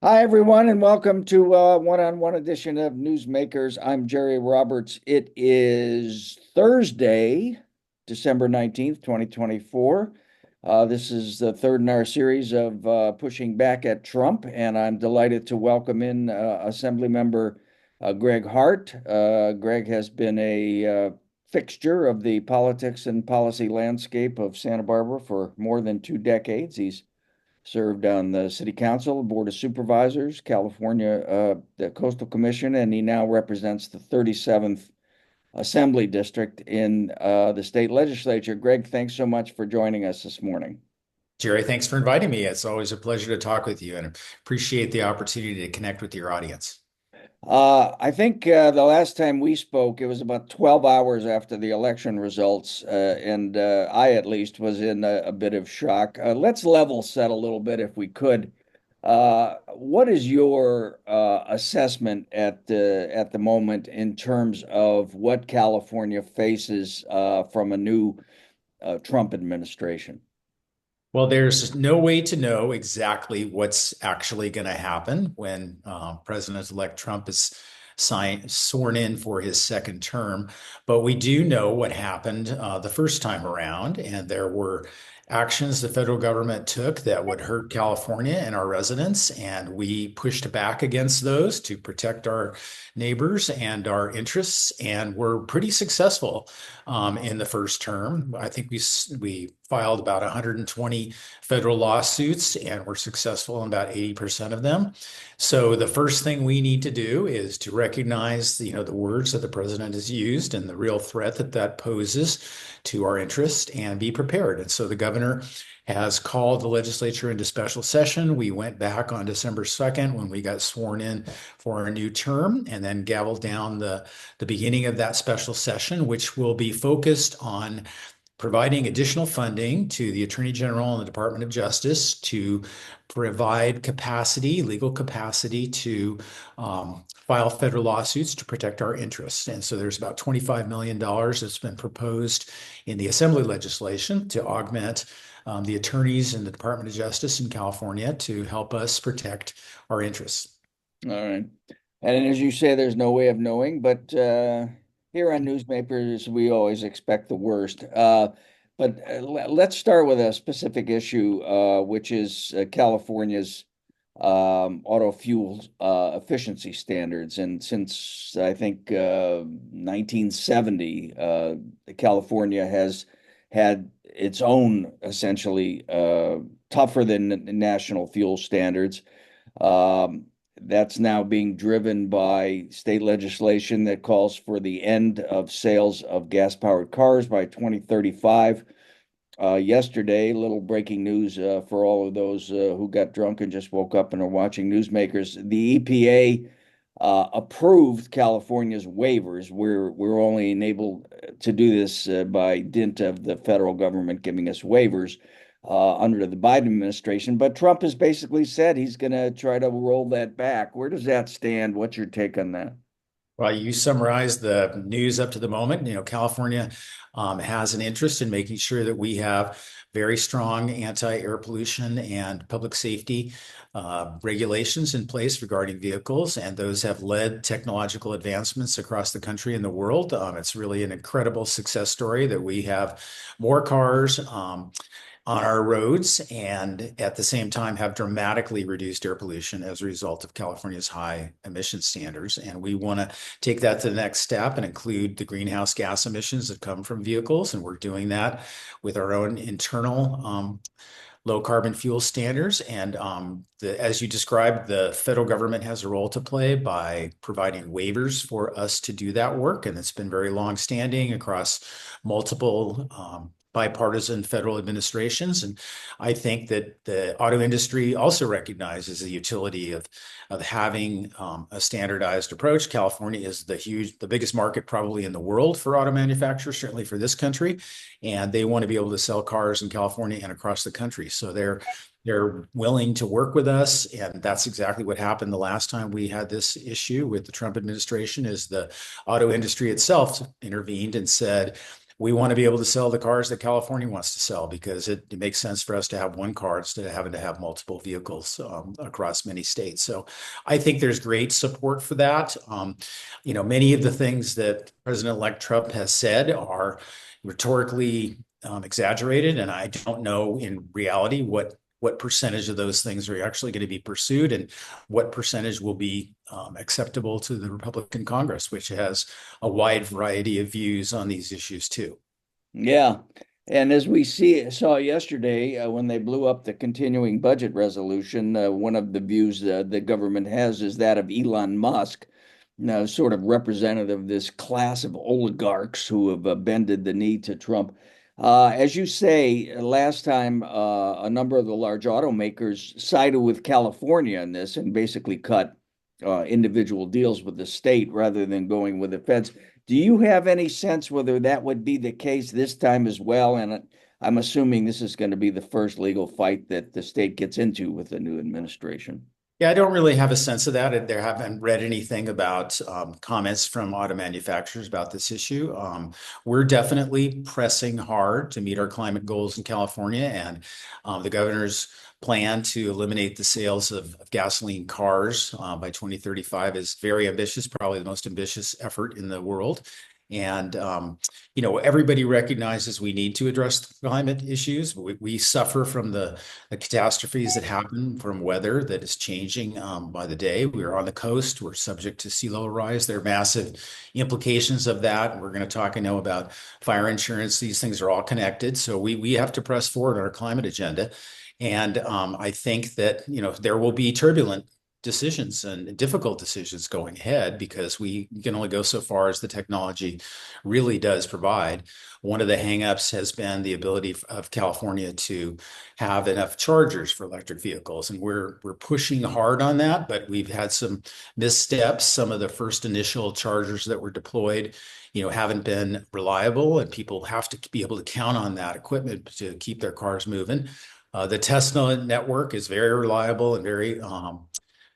Hi, everyone, and welcome to one-on-one edition of Newsmakers. I'm Jerry Roberts. It is Thursday, December 19th, 2024. This is the third in our series of pushing back at Trump, and I'm delighted to welcome in Assemblymember Gregg Hart. Gregg has been a fixture of the politics and policy landscape of Santa Barbara for more than 2 decades. He's served on the City Council, Board of Supervisors, California, the Coastal Commission, and he now represents the 37th Assembly District in the state legislature. Gregg, thanks so much for joining us this morning. Jerry, thanks for inviting me. It's always a pleasure to talk with you and appreciate the opportunity to connect with your audience. I think the last time we spoke, it was about 12 hours after the election results, and I at least was in a bit of shock. Let's level set a little bit if we could. What is your assessment at the moment in terms of what California faces from a new Trump administration? Well, there's no way to know exactly what's actually going to happen when President-elect Trump is sworn in for his second term. But we do know what happened the first time around, and there were actions the federal government took that would hurt California and our residents, and we pushed back against those to protect our neighbors and our interests, and we're pretty successful in the first term. I think we filed about 120 federal lawsuits, and we're successful in about 80% of them. So the first thing we need to do is to recognize, the words that the president has used and the real threat that that poses to our interest and be prepared. And so the governor has called the legislature into special session. We went back on December 2nd when we got sworn in for our new term, and then gavelled down the beginning of that special session, which will be focused on providing additional funding to the Attorney General and the Department of Justice to provide capacity, legal capacity to file federal lawsuits to protect our interests. And so there's about $25 million that's been proposed in the Assembly legislation to augment the attorneys in the Department of Justice in California to help us protect our interests. All right. And as you say, there's no way of knowing, but here on Newsmakers, we always expect the worst. But let's start with a specific issue, which is California's auto fuel efficiency standards. And since I think 1970, California has had its own essentially tougher than national fuel standards. Um, that's now being driven by state legislation that calls for the end of sales of gas-powered cars by 2035. Yesterday, little breaking news for all of those who got drunk and just woke up and are watching Newsmakers. The EPA approved California's waivers. We're only enabled to do this by dint of the federal government giving us waivers under the Biden administration. But Trump has basically said he's going to try to roll that back. Where does that stand? What's your take on that? Well, you summarized the news up to the moment. California has an interest in making sure that we have very strong anti-air pollution and public safety regulations in place regarding vehicles, and those have led technological advancements across the country and the world. It's really an incredible success story that we have more cars on our roads, and at the same time have dramatically reduced air pollution as a result of California's high emission standards. And we want to take that to the next step and include the greenhouse gas emissions that come from vehicles. And we're doing that with our own internal low carbon fuel standards. And as you described, the federal government has a role to play by providing waivers for us to do that work. And it's been very long standing across multiple bipartisan federal administrations. And I think that the auto industry also recognizes the utility of having a standardized approach. California is the biggest market probably in the world for auto manufacturers, certainly for this country. And they want to be able to sell cars in California and across the country. So they're willing to work with us, and that's exactly what happened the last time we had this issue with the Trump administration. Is the auto industry itself intervened and said, we want to be able to sell the cars that California wants to sell because it makes sense for us to have one car instead of having to have multiple vehicles across many states. So I think there's great support for that. Many of the things that President-elect Trump has said are rhetorically exaggerated, and I don't know in reality what percentage of those things are actually going to be pursued and what percentage will be acceptable to the Republican Congress, which has a wide variety of views on these issues too. Yeah. And as we saw yesterday, when they blew up the continuing budget resolution, one of the views the government has is that of Elon Musk, sort of representative of this class of oligarchs who have bended the knee to Trump. As you say, last time a number of the large automakers sided with California in this and basically cut individual deals with the state rather than going with the feds. Do you have any sense whether that would be the case this time as well? And I'm assuming this is going to be the first legal fight that the state gets into with the new administration. Yeah, I don't really have a sense of that. There haven't read anything about comments from auto manufacturers about this issue. We're definitely pressing hard to meet our climate goals in California, and the governor's plan to eliminate the sales of gasoline cars by 2035 is very ambitious, probably the most ambitious effort in the world. And everybody recognizes we need to address the climate issues. We suffer from the catastrophes that happen from weather that is changing by the day. We're on the coast. We're subject to sea level rise. There are massive implications of that. We're going to talk, I know, about fire insurance. These things are all connected. So we have to press forward on our climate agenda. And I think that, there will be turbulent decisions and difficult decisions going ahead because we can only go so far as the technology really does provide. One of the hangups has been the ability of California to have enough chargers for electric vehicles, and we're pushing hard on that, but we've had some missteps. Some of the first initial chargers that were deployed, haven't been reliable, and people have to be able to count on that equipment to keep their cars moving. The Tesla network is very reliable and very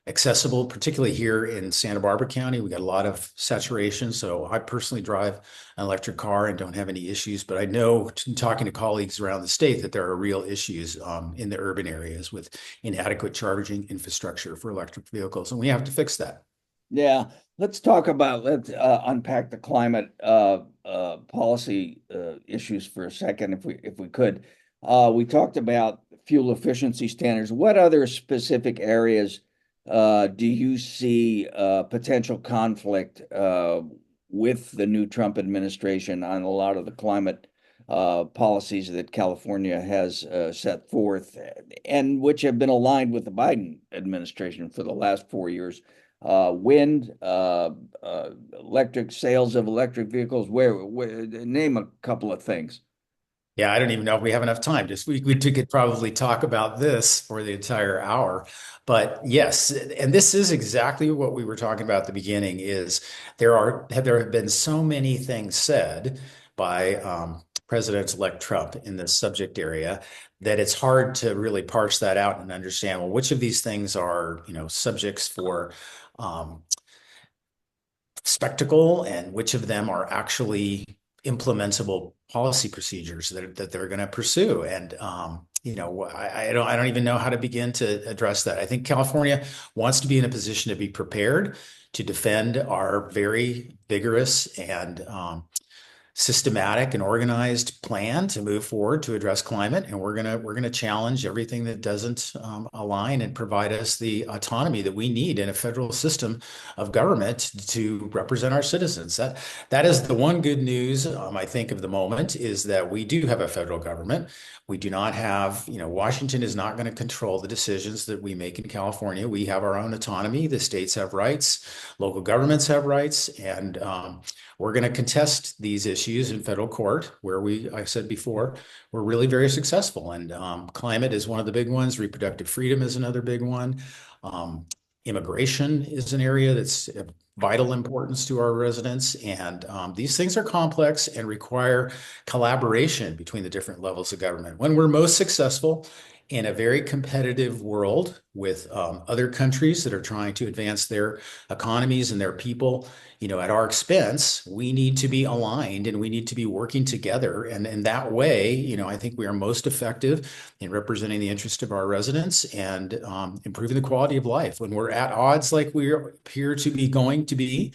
accessible, particularly here in Santa Barbara County. We got a lot of saturation. So I personally drive an electric car and don't have any issues, but I know talking to colleagues around the state that there are real issues in the urban areas with inadequate charging infrastructure for electric vehicles, and we have to fix that. Yeah, let's let's unpack the climate policy issues for a second, if we could. We talked about fuel efficiency standards. What other specific areas do you see potential conflict with the new Trump administration on a lot of the climate policies that California has set forth and which have been aligned with the Biden administration for the last 4 years? Wind, electric sales of electric vehicles, where name a couple of things. Yeah, I don't even know if we have enough time. Just we could probably talk about this for the entire hour. But yes, and this is exactly what we were talking about at the beginning, is there have been so many things said by President-elect Trump in this subject area that it's hard to really parse that out and understand, well, which of these things are, subjects for um, spectacle and which of them are actually implementable policy procedures that they're going to pursue. And I don't even know how to begin to address that. I think California wants to be in a position to be prepared to defend our very vigorous and systematic and organized plan to move forward to address climate, and we're gonna challenge everything that doesn't align and provide us the autonomy that we need in a federal system of government to represent our citizens. That is the one good news, I think, of the moment, is that we do have a federal government. We do not have, Washington is not going to control the decisions that we make in California. We have our own autonomy. The states have rights, local governments have rights, and we're going to contest these issues in federal court, where I said before, we're really very successful. And climate is one of the big ones. Reproductive freedom is another big one. Immigration is an area that's of vital importance to our residents. And these things are complex and require collaboration between the different levels of government. When we're most successful in a very competitive world with other countries that are trying to advance their economies and their people, at our expense. We need to be aligned and we need to be working together. And in that way, I think we are most effective in representing the interest of our residents and improving the quality of life. When we're at odds like we appear to be going to be,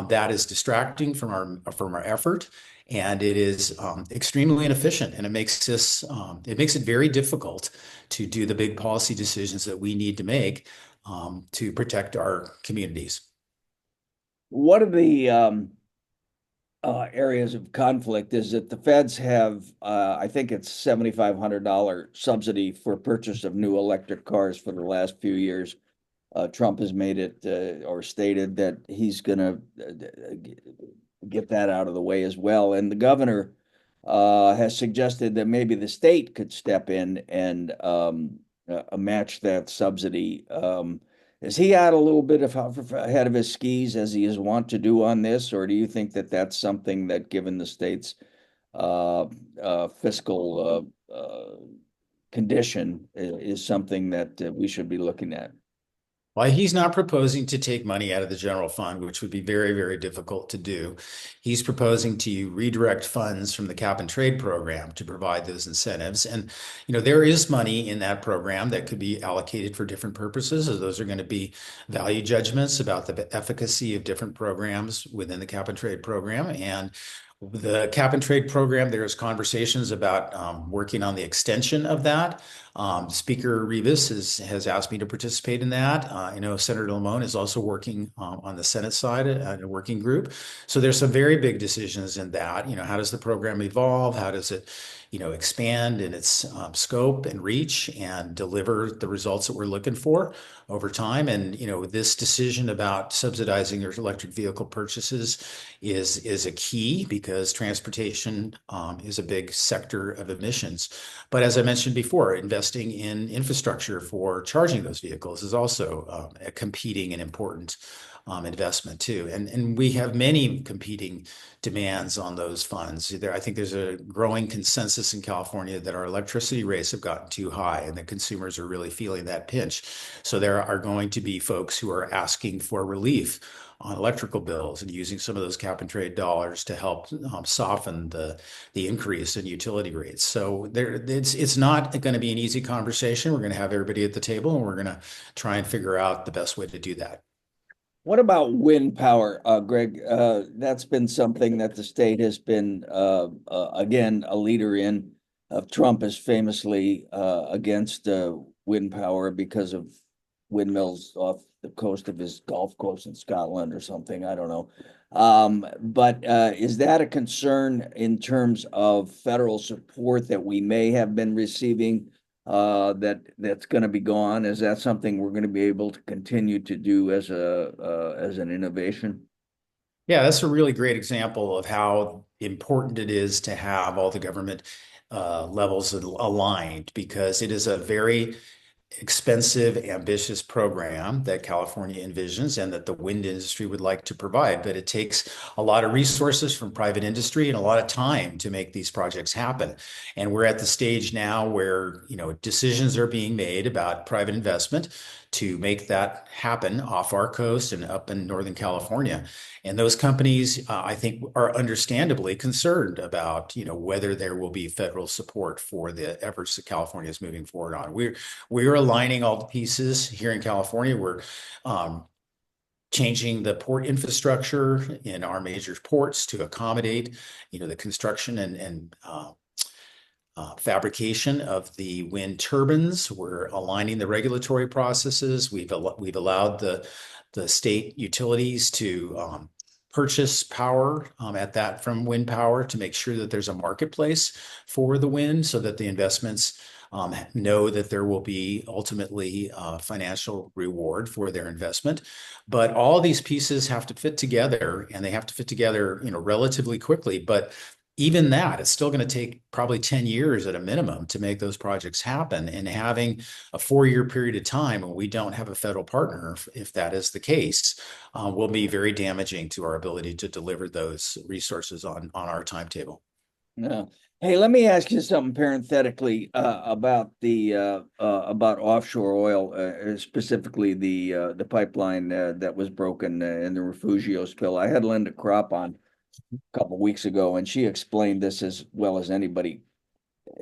that is distracting from our effort, and it is extremely inefficient, and it makes it very difficult to do the big policy decisions that we need to make to protect our communities. One of the areas of conflict is that the feds have, I think it's $7,500 subsidy for purchase of new electric cars for the last few years. Trump has made it or stated that he's going to get that out of the way as well. And the governor has suggested that maybe the state could step in and match that subsidy. Is he out a little bit ahead of his skis as he is wont to do on this, or do you think that that's something that, given the state's fiscal condition, is something that we should be looking at? Well, he's not proposing to take money out of the general fund, which would be very, very difficult to do. He's proposing to redirect funds from the cap and trade program to provide those incentives. And, there is money in that program that could be allocated for different purposes. So those are going to be value judgments about the efficacy of different programs within the cap and trade program. And the cap and trade program, there's conversations about working on the extension of that. Speaker Rivas has asked me to participate in that. I know Senator Lamone is also working on the Senate side at a working group. So there's some very big decisions in that. How does the program evolve? How does it, expand in its scope and reach and deliver the results that we're looking for over time? And, this decision about subsidizing your electric vehicle purchases is a key because transportation is a big sector of emissions. But as I mentioned before, investing in infrastructure for charging those vehicles is also a competing and important investment too. And we have many competing demands on those funds. I think there's a growing consensus in California that our electricity rates have gotten too high and that consumers are really feeling that pinch. So there are going to be folks who are asking for relief on electrical bills and using some of those cap and trade dollars to help soften the increase in utility rates. So it's not going to be an easy conversation. We're going to have everybody at the table and we're going to try and figure out the best way to do that. What about wind power, Greg? That's been something that the state has been, again, a leader in. Trump is famously against wind power because of windmills off the coast of his golf course in Scotland or something. I don't know. But is that a concern in terms of federal support that we may have been receiving that's going to be gone? Is that something we're going to be able to continue to do as an innovation? Yeah, that's a really great example of how important it is to have all the government levels aligned, because it is a very expensive, ambitious program that California envisions and that the wind industry would like to provide. But it takes a lot of resources from private industry and a lot of time to make these projects happen. And we're at the stage now where, decisions are being made about private investment to make that happen off our coast and up in Northern California. And those companies, I think, are understandably concerned about, whether there will be federal support for the efforts that California is moving forward on. We're aligning all the pieces here in California. We're changing the port infrastructure in our major ports to accommodate, the construction and fabrication of the wind turbines. We're aligning the regulatory processes. We've allowed the state utilities to purchase power from wind power to make sure that there's a marketplace for the wind, so that the investments know that there will be ultimately financial reward for their investment. But all these pieces have to fit together, and they have to fit together, relatively quickly. But even that, it's still going to take probably 10 years at a minimum to make those projects happen. And having a 4-year period of time when we don't have a federal partner, if that is the case, will be very damaging to our ability to deliver those resources on our timetable. No. Hey, let me ask you something parenthetically about the about offshore oil, specifically the pipeline that was broken in the Refugio spill. I had Linda Kropp on a couple weeks ago, and she explained this as well as anybody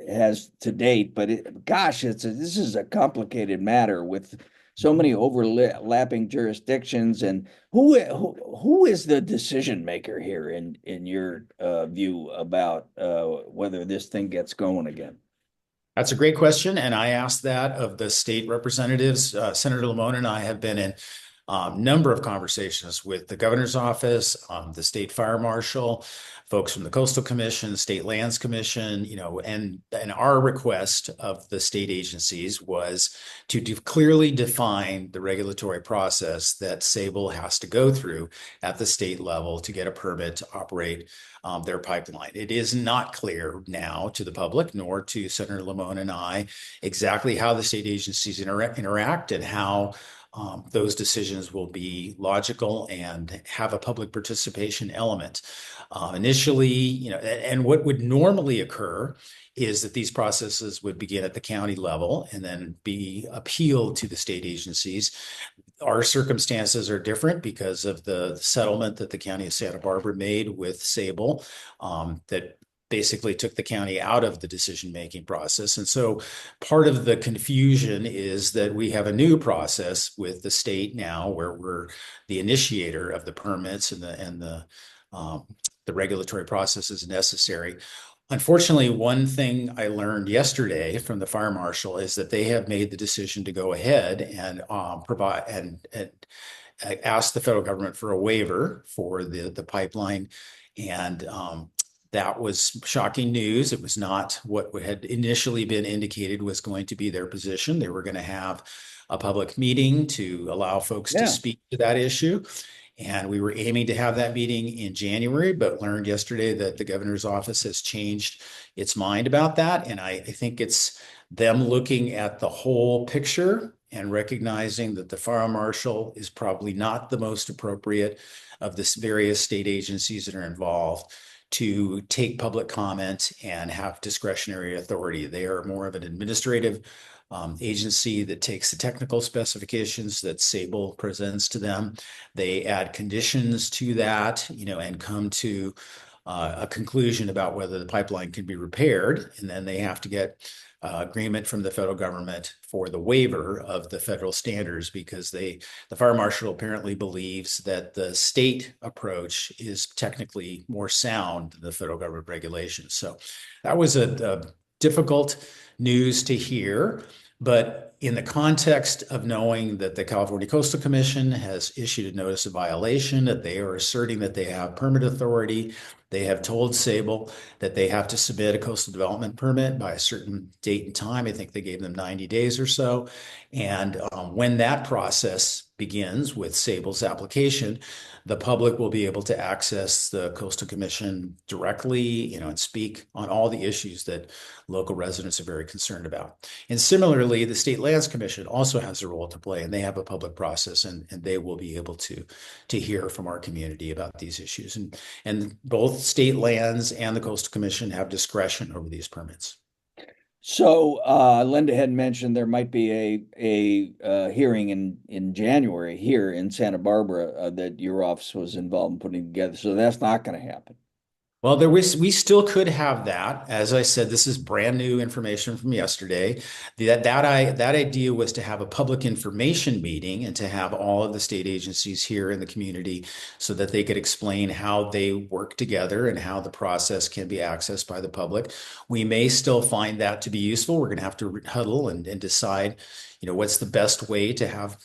has to date. But gosh, this is a complicated matter with so many overlapping jurisdictions. And who is the decision maker here in your view about whether this thing gets going again? That's a great question, and I asked that of the state representatives. Senator Lamone and I have been in a number of conversations with the governor's office, the state fire marshal, folks from the Coastal Commission, State Lands Commission, and our request of the state agencies was to clearly define the regulatory process that Sable has to go through at the state level to get a permit to operate their pipeline. It is not clear now to the public, nor to Senator Lamone and I, exactly how the state agencies interact and how those decisions will be logical and have a public participation element. Initially, and what would normally occur is that these processes would begin at the county level and then be appealed to the state agencies. Our circumstances are different because of the settlement that the county of Santa Barbara made with Sable, that basically took the county out of the decision-making process. And so part of the confusion is that we have a new process with the state now where we're the initiator of the permits and the regulatory processes necessary. Unfortunately, one thing I learned yesterday from the fire marshal is that they have made the decision to go ahead and provide and ask the federal government for a waiver for the pipeline. And that was shocking news. It was not what had initially been indicated was going to be their position. They were going to have a public meeting to allow folks to Yeah. speak to that issue. And we were aiming to have that meeting in January, but learned yesterday that the governor's office has changed its mind about that. And I think it's them looking at the whole picture and recognizing that the fire marshal is probably not the most appropriate of the various state agencies that are involved to take public comment and have discretionary authority. They are more of an administrative agency that takes the technical specifications that Sable presents to them. They add conditions to that, and come to a conclusion about whether the pipeline can be repaired, and then they have to get agreement from the federal government for the waiver of the federal standards because the fire marshal apparently believes that the state approach is technically more sound than the federal government regulations. So that was a difficult news to hear. But in the context of knowing that the California Coastal Commission has issued a notice of violation, that they are asserting that they have permit authority, they have told Sable that they have to submit a coastal development permit by a certain date and time. I think they gave them 90 days or so. And when that process begins with Sable's application, the public will be able to access the Coastal Commission directly, and speak on all the issues that local residents are very concerned about. And similarly, the State Lands Commission also has a role to play, and they have a public process, and they will be able to hear from our community about these issues. And both state lands and the Coastal Commission have discretion over these permits. So Linda had mentioned there might be a hearing in January here in Santa Barbara that your office was involved in putting together. So that's not going to happen. Well, we still could have that. As I said, this is brand new information from yesterday. That idea was to have a public information meeting and to have all of the state agencies here in the community so that they could explain how they work together and how the process can be accessed by the public. We may still find that to be useful. We're going to have to huddle and decide, what's the best way to have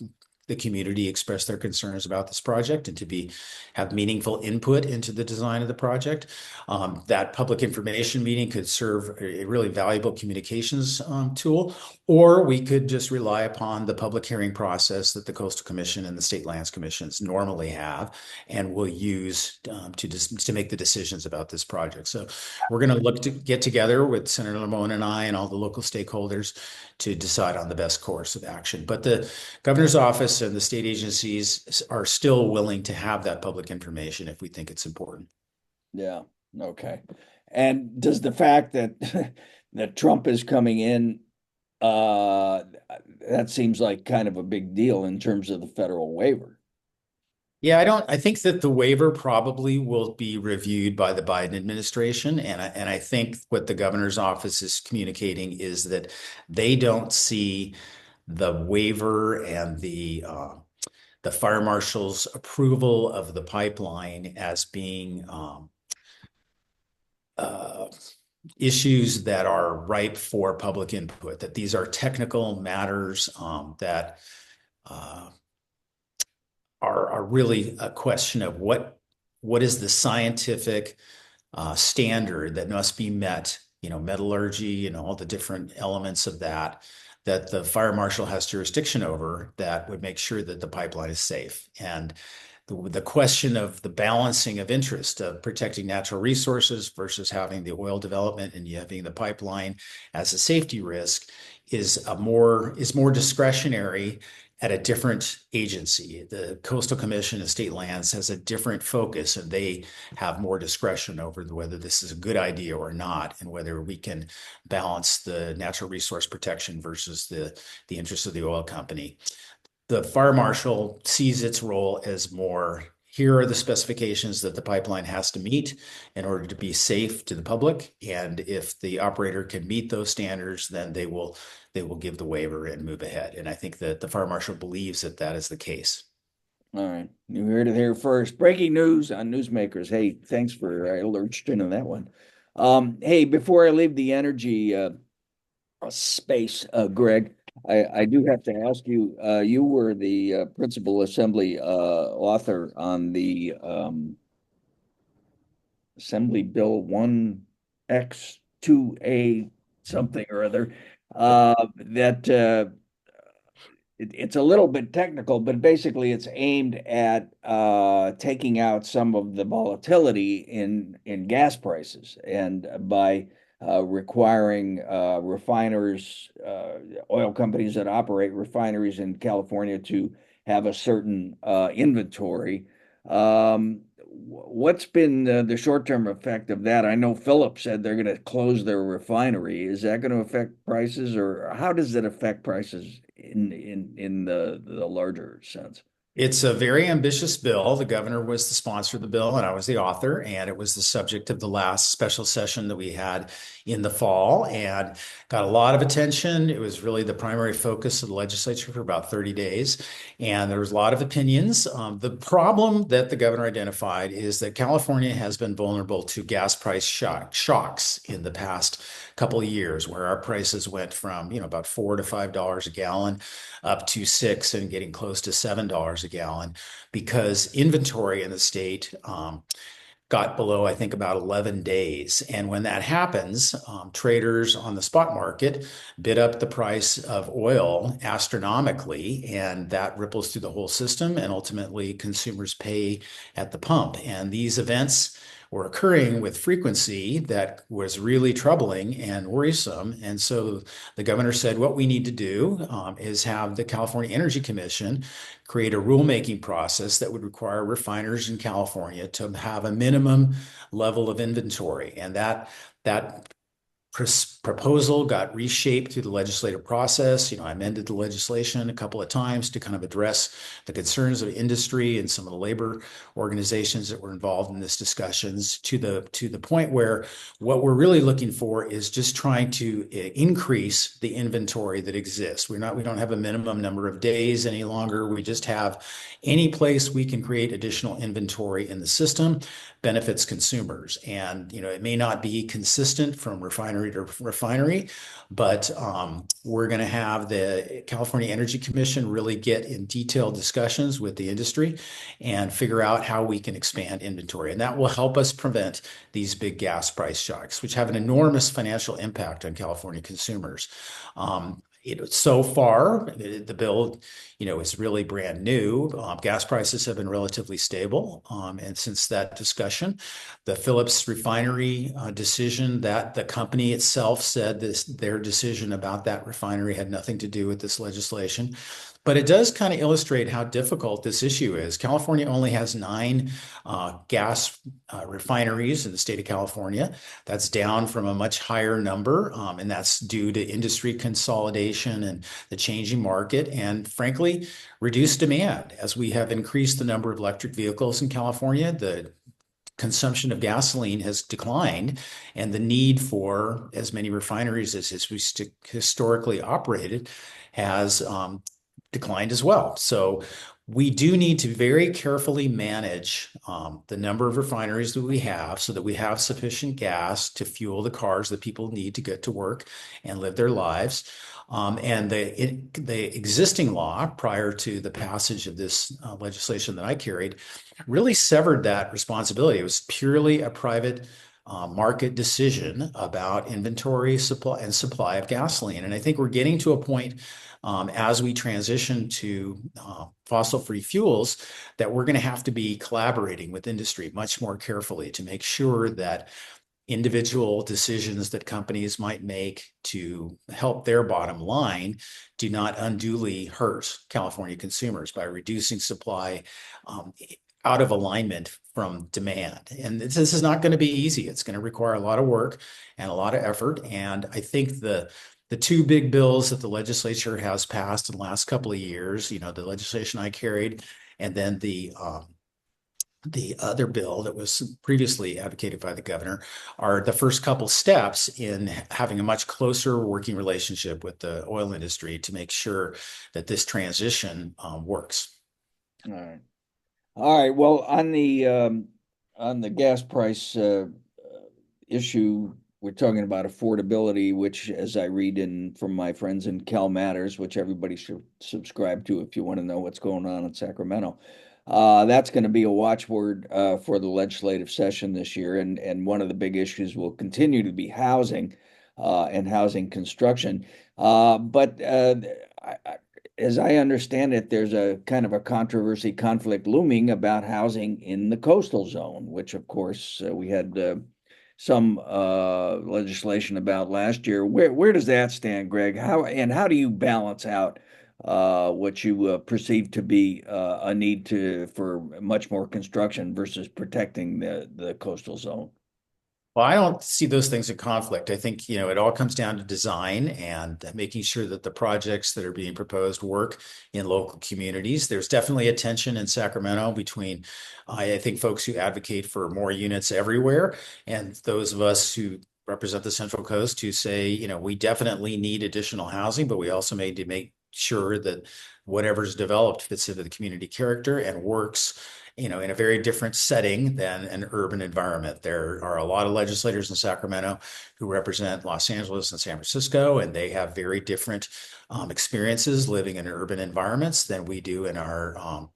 the community express their concerns about this project and to have meaningful input into the design of the project. That public information meeting could serve a really valuable communications tool, or we could just rely upon the public hearing process that the Coastal Commission and the State Lands Commissions normally have and will use to make the decisions about this project. So we're going to look to get together with Senator Lamone and I and all the local stakeholders to decide on the best course of action. But the governor's office and the state agencies are still willing to have that public information if we think it's important. Yeah. Okay. And does the fact that that Trump is coming in, uh, that seems like kind of a big deal in terms of the federal waiver. Yeah, I think that the waiver probably will be reviewed by the Biden administration. And I think what the governor's office is communicating is that they don't see the waiver and the fire marshal's approval of the pipeline as being uh, issues that are ripe for public input, that these are technical matters that uh, are really a question of what is the scientific standard that must be met, metallurgy and all the different elements of that, that the fire marshal has jurisdiction over that would make sure that the pipeline is safe. And the question of the balancing of interest of protecting natural resources versus having the oil development and having the pipeline as a safety risk is more discretionary at a different agency. The Coastal Commission of State Lands has a different focus, and they have more discretion over whether this is a good idea or not, and whether we can balance the natural resource protection versus the interests of the oil company. The fire marshal sees its role as more, here are the specifications that the pipeline has to meet in order to be safe to the public. And if the operator can meet those standards, then they will give the waiver and move ahead. And I think that the fire marshal believes that that is the case. All right, you heard it here first. Breaking news on Newsmakers. Hey, thanks for I lurched into that one. Hey, before I leave the energy space, Greg, I do have to ask you. You were the principal assembly author on the Assembly Bill 1X2A something or other. That it's a little bit technical, but basically it's aimed at taking out some of the volatility in gas prices, and by requiring refiners, oil companies that operate refineries in California to have a certain inventory. What's been the short-term effect of that? I know Phillips said they're going to close their refinery. Is that going to affect prices, or how does it affect prices in the larger sense? It's a very ambitious bill. The governor was the sponsor of the bill, and I was the author, and it was the subject of the last special session that we had in the fall and got a lot of attention. It was really the primary focus of the legislature for about 30 days, and there was a lot of opinions. The problem that the governor identified is that California has been vulnerable to gas price shocks in the past couple of years, where our prices went from, about $4 to $5 a gallon up to 6 and getting close to $7 a gallon, because inventory in the state got below, I think, about 11 days. And when that happens, traders on the spot market bid up the price of oil astronomically, and that ripples through the whole system. And ultimately, consumers pay at the pump. And these events were occurring with frequency that was really troubling and worrisome. And so the governor said, what we need to do is have the California Energy Commission create a rulemaking process that would require refiners in California to have a minimum level of inventory. And that proposal got reshaped through the legislative process. I amended the legislation a couple of times to kind of address the concerns of industry and some of the labor organizations that were involved in this discussions, to the point where what we're really looking for is just trying to increase the inventory that exists. We don't have a minimum number of days any longer. We just have any place we can create additional inventory in the system benefits consumers. And it may not be consistent from refinery to refinery, but we're going to have the California Energy Commission really get in detailed discussions with the industry and figure out how we can expand inventory. And that will help us prevent these big gas price shocks, which have an enormous financial impact on California consumers. So far, the bill, is really brand new. Gas prices have been relatively stable. And since that discussion, the Phillips refinery decision, that the company itself said their decision about that refinery had nothing to do with this legislation. But it does kind of illustrate how difficult this issue is. California only has nine gas refineries in the state of California. That's down from a much higher number, and that's due to industry consolidation and the changing market, and frankly, reduced demand. As we have increased the number of electric vehicles in California, the consumption of gasoline has declined, and the need for as many refineries as we historically operated has declined as well. So we do need to very carefully manage the number of refineries that we have so that we have sufficient gas to fuel the cars that people need to get to work and live their lives. And the existing law prior to the passage of this legislation that I carried really severed that responsibility. It was purely a private market decision about inventory supply of gasoline. And I think we're getting to a point as we transition to fossil-free fuels that we're going to have to be collaborating with industry much more carefully to make sure that individual decisions that companies might make to help their bottom line do not unduly hurt California consumers by reducing supply out of alignment from demand. And this is not going to be easy. It's going to require a lot of work and a lot of effort. And I think the two big bills that the legislature has passed in the last couple of years, you know, the legislation I carried, and then the other bill that was previously advocated by the governor, are the first couple steps in having a much closer working relationship with the oil industry to make sure that this transition works. All right. All right. Well, on the gas price issue, we're talking about affordability, which, as I read in from my friends in Cal Matters, which everybody should subscribe to if you want to know what's going on in Sacramento. That's going to be a watchword for the legislative session this year, and one of the big issues will continue to be housing and housing construction. But as I understand it, there's a kind of a controversy conflict looming about housing in the coastal zone, which of course we had some legislation about last year. Where does that stand, Greg? How do you balance out what you perceive to be a need for much more construction versus protecting the coastal zone? Well, I don't see those things in conflict. I think, you know, it all comes down to design and making sure that the projects that are being proposed work in local communities. There's definitely a tension in Sacramento between, I think, folks who advocate for more units everywhere and those of us who represent the Central Coast who say, you know, we definitely need additional housing, but we also need to make sure that whatever's developed fits into the community character and works, you know, in a very different setting than an urban environment. There are a lot of legislators in Sacramento who represent Los Angeles and San Francisco, and they have very different experiences living in urban environments than we do in our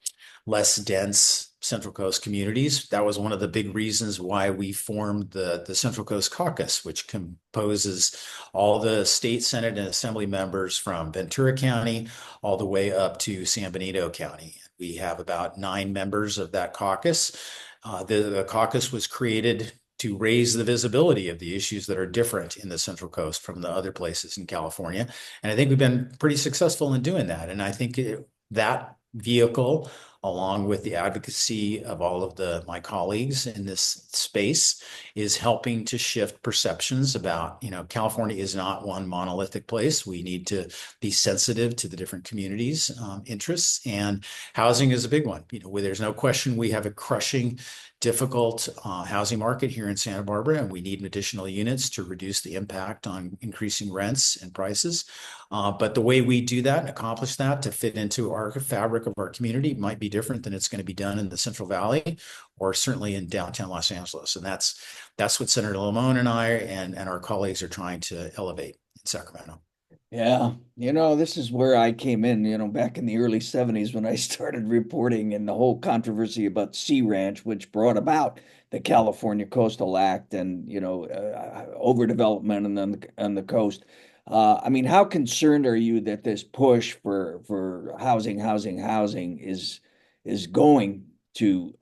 less dense Central Coast communities. That was one of the big reasons why we formed the Central Coast Caucus, which composes all the state Senate and Assembly members from Ventura County all the way up to San Benito County. We have about 9 members of that caucus. The caucus was created to raise the visibility of the issues that are different in the Central Coast from the other places in California. And I think we've been pretty successful in doing that. And I think that vehicle, along with the advocacy of all of my colleagues in this space, is helping to shift perceptions about, you know, California is not one monolithic place. We need to be sensitive to the different communities' interests, and housing is a big one. You know, where there's no question we have a crushing, difficult housing market here in Santa Barbara, and we need additional units to reduce the impact on increasing rents and prices. But the way we do that and accomplish that to fit into our fabric of our community might be different than it's going to be done in the Central Valley or certainly in downtown Los Angeles. And that's what Senator Lamone and I and our colleagues are trying to elevate in Sacramento. Yeah, you know, this is where I came in, you know, back in the early 70s when I started reporting and the whole controversy about Sea Ranch, which brought about the California Coastal Act and, you know, overdevelopment on the coast. I mean, how concerned are you that this push for housing is going to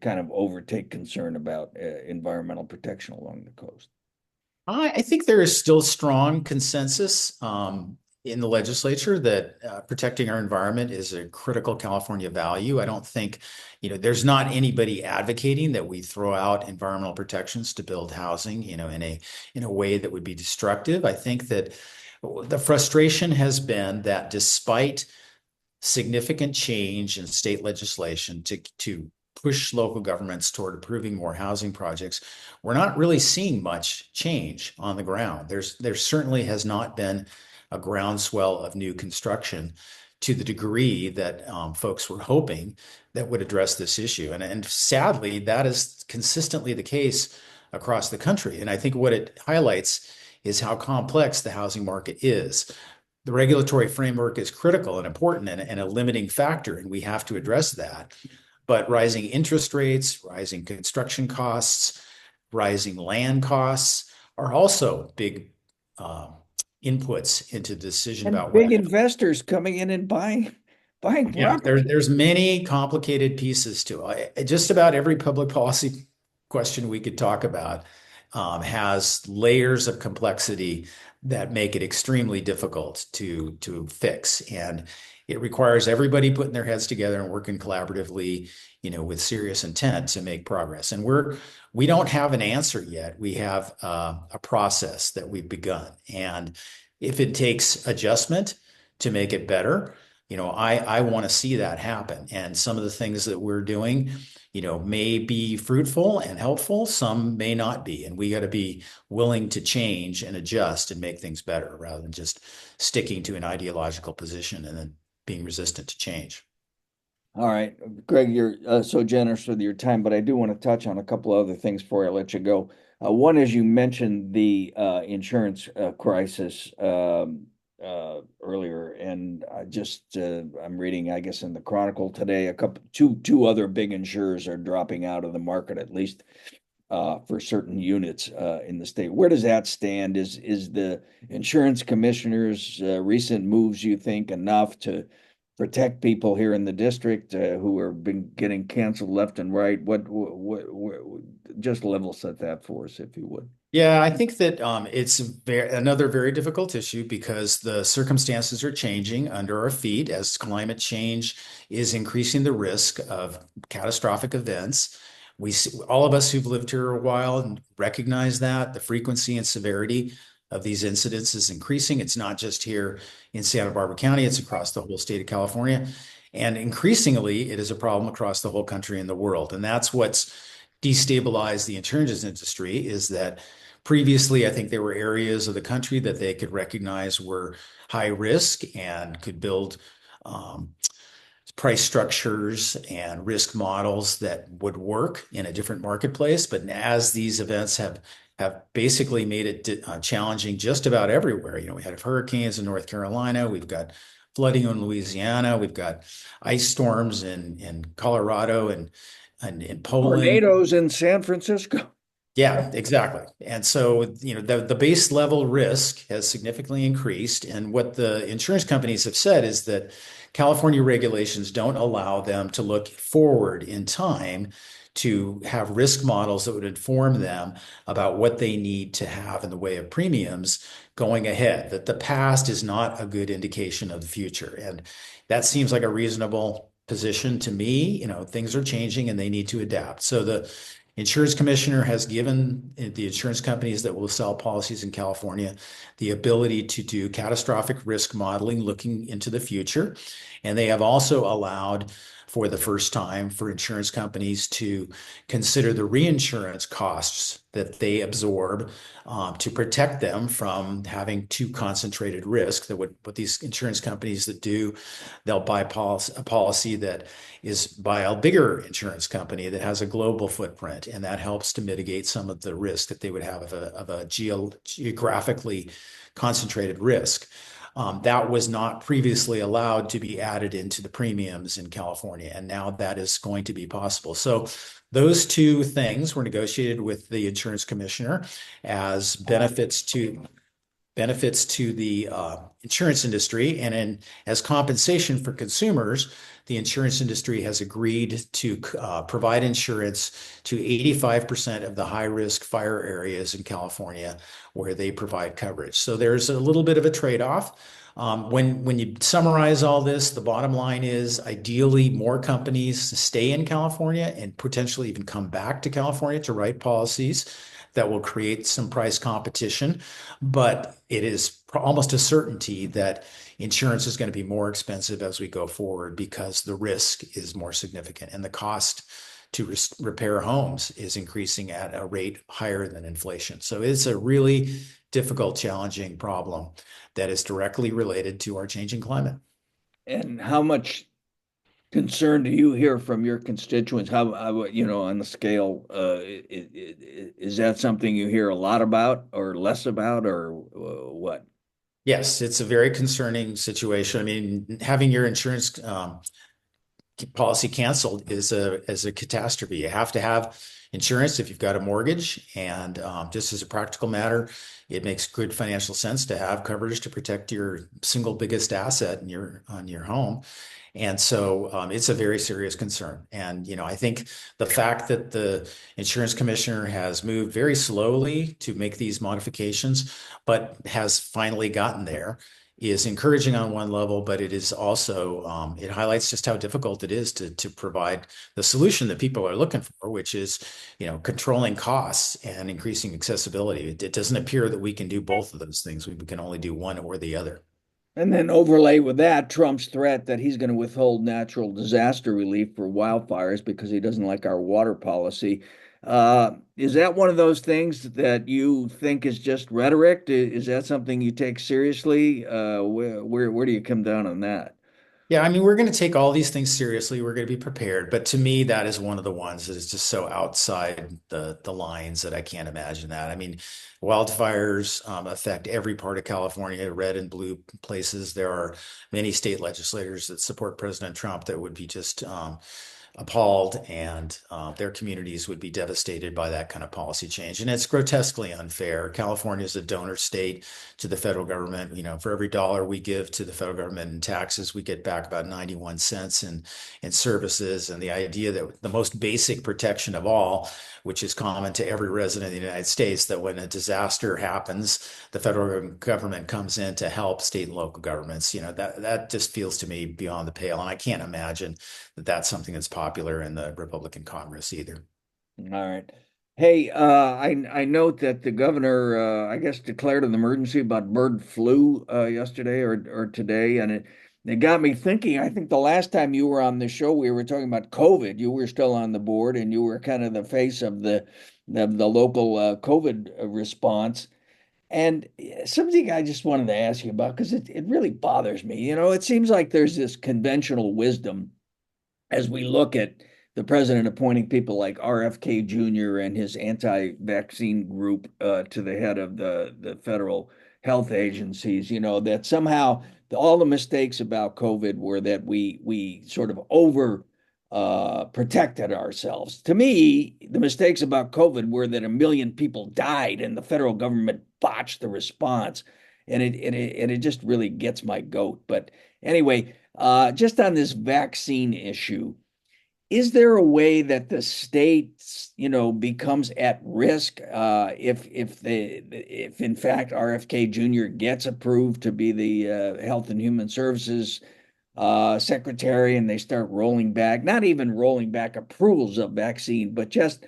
kind of overtake concern about environmental protection along the coast? I think there is still strong consensus in the legislature that protecting our environment is a critical California value. I don't think, there's not anybody advocating that we throw out environmental protections to build housing, in a way that would be destructive. I think that the frustration has been that despite significant change in state legislation to push local governments toward approving more housing projects, we're not really seeing much change on the ground. There certainly has not been a groundswell of new construction to the degree that folks were hoping that would address this issue. And sadly, that is consistently the case across the country. And I think what it highlights is how complex the housing market is. The regulatory framework is critical and important and a limiting factor, and we have to address that. But rising interest rates, rising construction costs, rising land costs are also big inputs into the decision And about what. big investors coming in and buying Yeah, property. there's many complicated pieces to it. Just about every public policy question we could talk about has layers of complexity that make it extremely difficult to fix. And it requires everybody putting their heads together and working collaboratively, with serious intent to make progress. And we don't have an answer yet. We have a process that we've begun. And if it takes adjustment to make it better, I want to see that happen. And some of the things that we're doing, may be fruitful and helpful. Some may not be. And we got to be willing to change and adjust and make things better rather than just sticking to an ideological position and then being resistant to change. All right, Greg, you're so generous with your time, but I do want to touch on a couple other things before I let you go. One is you mentioned the insurance crisis earlier, and I'm reading, I guess, in the Chronicle today, two other big insurers are dropping out of the market, at least for certain units in the state. Where does that stand? Is the insurance commissioner's recent moves, you think, enough to protect people here in the district who have been getting canceled left and right? Just level set that for us, if you would. Yeah, I think that it's another very difficult issue because the circumstances are changing under our feet as climate change is increasing the risk of catastrophic events. All of us who've lived here a while recognize that the frequency and severity of these incidents is increasing. It's not just here in Santa Barbara County, it's across the whole state of California. And increasingly, it is a problem across the whole country and the world. And that's what's destabilized the insurance industry is that previously, I think there were areas of the country that they could recognize were high risk and could build price structures and risk models that would work in a different marketplace. But as these events have basically made it challenging just about everywhere. We had hurricanes in North Carolina. We've got flooding in Louisiana. We've got ice storms in Colorado and in Poland. Tornadoes in San Francisco. Yeah, exactly. And so, the base level risk has significantly increased. And what the insurance companies have said is that California regulations don't allow them to look forward in time to have risk models that would inform them about what they need to have in the way of premiums going ahead, that the past is not a good indication of the future. And that seems like a reasonable position to me. Things are changing and they need to adapt. So the insurance commissioner has given the insurance companies that will sell policies in California the ability to do catastrophic risk modeling looking into the future. And they have also allowed for the first time for insurance companies to consider the reinsurance costs that they absorb to protect them from having too concentrated risk. That what these insurance companies that do, they'll buy a policy that is by a bigger insurance company that has a global footprint, and that helps to mitigate some of the risk that they would have of a geographically concentrated risk. That was not previously allowed to be added into the premiums in California, and now that is going to be possible. So those two things were negotiated with the insurance commissioner as benefits to benefits to the insurance industry. And as compensation for consumers, the insurance industry has agreed to provide insurance to 85% of the high-risk fire areas in California where they provide coverage. So there's a little bit of a trade-off. When you summarize all this, the bottom line is ideally more companies stay in California and potentially even come back to California to write policies that will create some price competition. But it is almost a certainty that insurance is going to be more expensive as we go forward because the risk is more significant and the cost to repair homes is increasing at a rate higher than inflation. So it's a really difficult, challenging problem that is directly related to our changing climate. And how much concern do you hear from your constituents? On the scale, is that something you hear a lot about or less about or what? Yes, it's a very concerning situation. I mean, having your insurance policy canceled is a catastrophe. You have to have insurance if you've got a mortgage, and just as a practical matter, it makes good financial sense to have coverage to protect your single biggest asset in your home. And so it's a very serious concern. And, I think the fact that the insurance commissioner has moved very slowly to make these modifications, but has finally gotten there is encouraging on one level, but it is also, it highlights just how difficult it is to provide the solution that people are looking for, which is, controlling costs and increasing accessibility. It doesn't appear that we can do both of those things. We can only do one or the other. And then overlay with that Trump's threat that he's going to withhold natural disaster relief for wildfires because he doesn't like our water policy. Is that one of those things that you think is just rhetoric? Is that something you take seriously? Where do you come down on that? Yeah, I mean, we're going to take all these things seriously. We're going to be prepared. But to me, that is one of the ones that is just so outside the lines that I can't imagine that. I mean, wildfires affect every part of California, red and blue places. There are many state legislators that support President Trump that would be just appalled, and their communities would be devastated by that kind of policy change. And it's grotesquely unfair. California is a donor state to the federal government. For every dollar we give to the federal government in taxes, we get back about 91 cents in services. And the idea that the most basic protection of all, which is common to every resident of the United States, that when a disaster happens, the federal government comes in to help state and local governments. That just feels to me beyond the pale. And I can't imagine that that's something that's popular in the Republican Congress either. All right. Hey, I note that the governor, I guess, declared an emergency about bird flu yesterday or today, and it got me thinking. I think the last time you were on the show, we were talking about COVID. You were still on the board, and you were kind of the face of the local COVID response. And something I just wanted to ask you about because it really bothers me. It seems like there's this conventional wisdom as we look at the president appointing people like RFK Jr. and his anti-vaccine group to the head of the federal health agencies, that somehow all the mistakes about COVID were that we sort of over protected ourselves. To me, the mistakes about COVID were that 1 million people died and the federal government botched the response. And it just really gets my goat. But anyway, just on this vaccine issue, is there a way that the states, becomes at risk if in fact RFK Jr. gets approved to be the Health and Human Services secretary and they start rolling back, not even rolling back approvals of vaccine, but just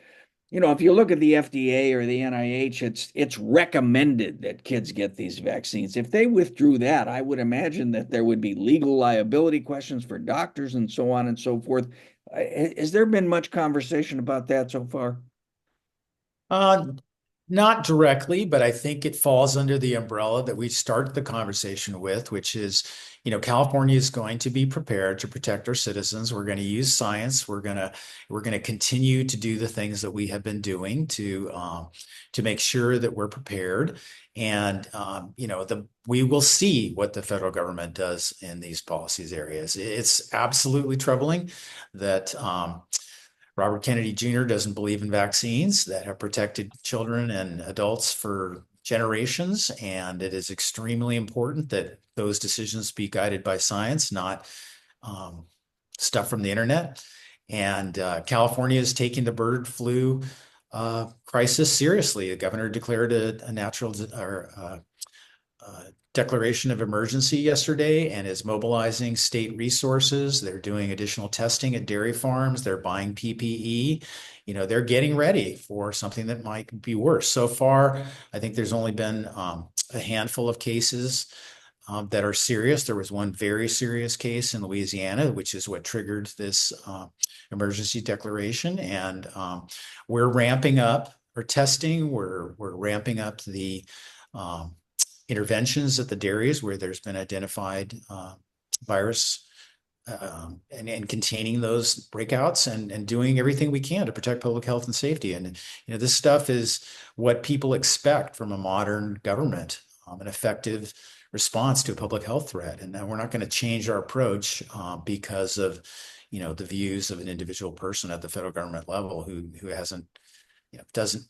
if you look at the FDA or the NIH, it's recommended that kids get these vaccines. If they withdrew that, I would imagine that there would be legal liability questions for doctors and so on and so forth. Has there been much conversation about that so far? Uh, Not directly, but I think it falls under the umbrella that we start the conversation with, which is, California is going to be prepared to protect our citizens. We're going to use science. We're going to continue to do the things that we have been doing to make sure that we're prepared. And we will see what the federal government does in these policies areas. It's absolutely troubling that Robert Kennedy Jr. doesn't believe in vaccines that have protected children and adults for generations, and it is extremely important that those decisions be guided by science, not um, stuff from the internet. And California is taking the bird flu crisis seriously. The governor declared a natural or declaration of emergency yesterday and is mobilizing state resources. They're doing additional testing at dairy farms. They're buying PPE. They're getting ready for something that might be worse. So far, I think there's only been a handful of cases that are serious. There was one very serious case in Louisiana, which is what triggered this emergency declaration. And we're ramping up our testing. We're ramping up the interventions at the dairies where there's been identified virus and containing those breakouts and doing everything we can to protect public health and safety. And this stuff is what people expect from a modern government, an effective response to a public health threat. And we're not going to change our approach because of the views of an individual person at the federal government level who hasn't doesn't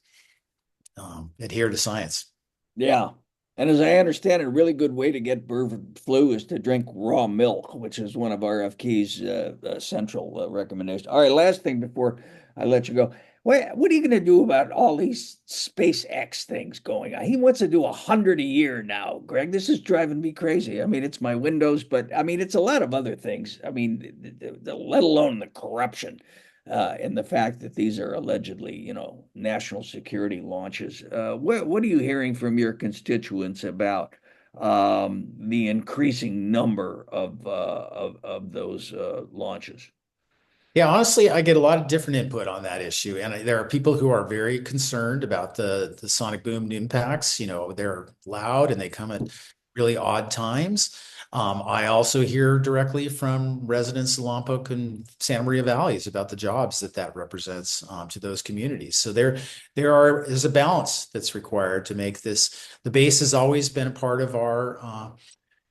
adhere to science. Yeah. And as I understand it, a really good way to get bird flu is to drink raw milk, which is one of RFK's central recommendations. All right, last thing before I let you go. What are you going to do about all these SpaceX things going on? He wants to do 100 a year now, Greg. This is driving me crazy. I mean, it's my windows, but I mean, it's a lot of other things. I mean, let alone the corruption and the fact that these are allegedly, national security launches. What are you hearing from your constituents about the increasing number of those launches? Yeah, honestly, I get a lot of different input on that issue, and there are people who are very concerned about the sonic boom impacts. They're loud and they come at really odd times. I also hear directly from residents of Lompoc and Santa Maria Valleys about the jobs that represents to those communities. So there's a balance that's required to make this. The base has always been a part of our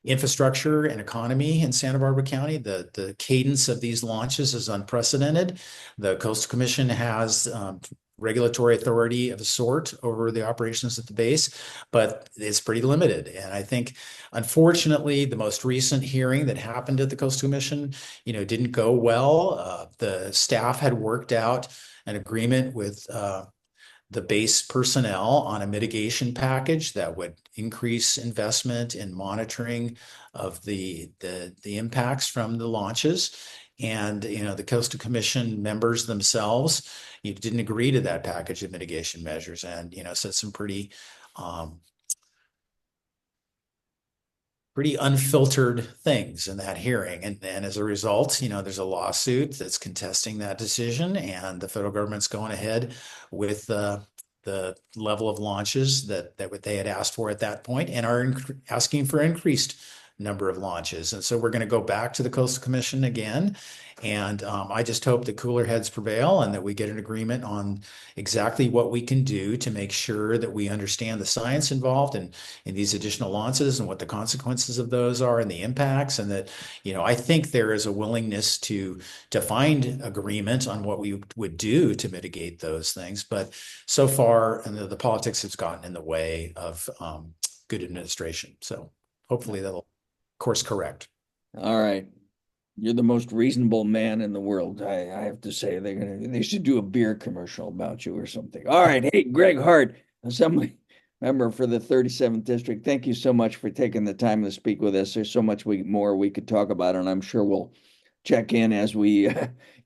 infrastructure and economy in Santa Barbara County. The cadence of these launches is unprecedented. The Coastal Commission has regulatory authority of a sort over the operations at the base, but it's pretty limited. And I think, unfortunately, the most recent hearing that happened at the Coastal Commission, didn't go well. The staff had worked out an agreement with the base personnel on a mitigation package that would increase investment in monitoring of the impacts from the launches. And the Coastal Commission members themselves didn't agree to that package of mitigation measures, and said some pretty unfiltered things in that hearing. And as a result, there's a lawsuit that's contesting that decision, and the federal government's going ahead with the level of launches that they had asked for at that point, and are asking for increased number of launches. And so we're going to go back to the Coastal Commission again. And I just hope that cooler heads prevail and that we get an agreement on exactly what we can do to make sure that we understand the science involved in these additional launches and what the consequences of those are and the impacts. And that, I think there is a willingness to find agreement on what we would do to mitigate those things. But so far, and the politics has gotten in the way of good administration. So hopefully that'll course correct. All right. You're the most reasonable man in the world. I have to say they should do a beer commercial about you or something. All right. Hey, Gregg Hart, Assembly member for the 37th District. Thank you so much for taking the time to speak with us. There's so much more we could talk about, and I'm sure we'll check in as we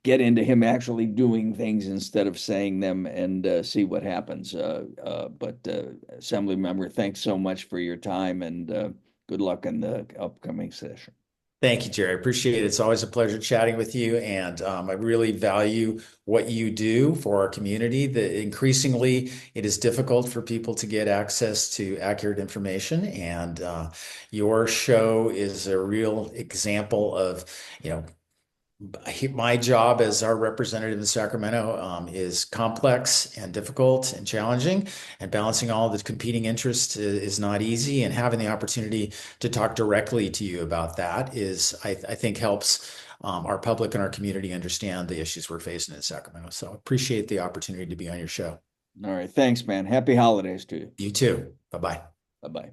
get into him actually doing things instead of saying them and see what happens. But Assembly member, thanks so much for your time and good luck in the upcoming session. Thank you, Jerry. I appreciate it. It's always a pleasure chatting with you. And I really value what you do for our community. Increasingly, it is difficult for people to get access to accurate information. And your show is a real example of, my job as our representative in Sacramento is complex and difficult and challenging, and balancing all the competing interests is not easy. And having the opportunity to talk directly to you about that I think helps our public and our community understand the issues we're facing in Sacramento. So I appreciate the opportunity to be on your show. All right. Thanks, man. Happy holidays to you. You too. Bye bye. Bye bye.